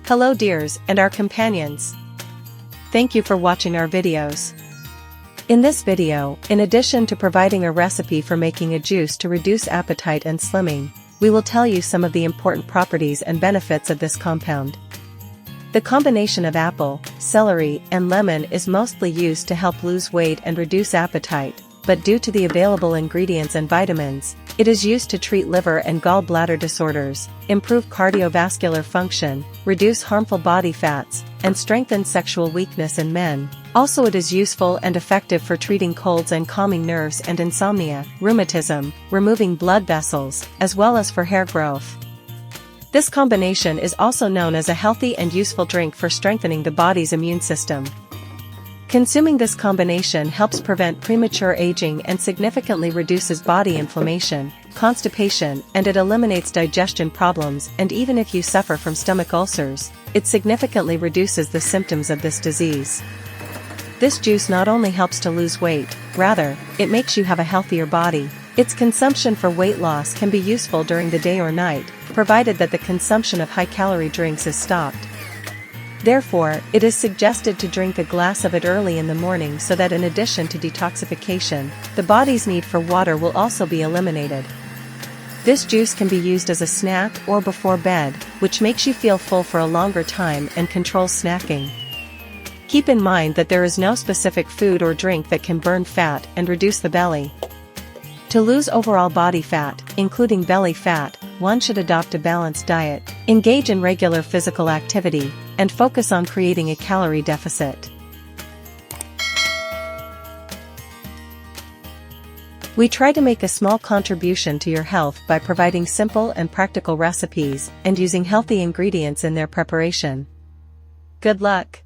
Hello dears and our companions. Thank you for watching our videos. In this video, in addition to providing a recipe for making a juice to reduce appetite and slimming, we will tell you some of the important properties and benefits of this compound. The combination of apple, celery, and lemon is mostly used to help lose weight and reduce appetite, but due to the available ingredients and vitamins, it is used to treat liver and gallbladder disorders, improve cardiovascular function, reduce harmful body fats, and strengthen sexual weakness in men. Also, it is useful and effective for treating colds and calming nerves and insomnia, rheumatism, removing blood vessels, as well as for hair growth. This combination is also known as a healthy and useful drink for strengthening the body's immune system. Consuming this combination helps prevent premature aging and significantly reduces body inflammation, constipation, and it eliminates digestion problems, and even if you suffer from stomach ulcers, it significantly reduces the symptoms of this disease. This juice not only helps to lose weight, rather, it makes you have a healthier body. Its consumption for weight loss can be useful during the day or night, provided that the consumption of high-calorie drinks is stopped. Therefore, it is suggested to drink a glass of it early in the morning so that in addition to detoxification, the body's need for water will also be eliminated. This juice can be used as a snack or before bed, which makes you feel full for a longer time and controls snacking. Keep in mind that there is no specific food or drink that can burn fat and reduce the belly. To lose overall body fat, including belly fat, one should adopt a balanced diet, engage in regular physical activity, and focus on creating a calorie deficit. We try to make a small contribution to your health by providing simple and practical recipes and using healthy ingredients in their preparation. Good luck!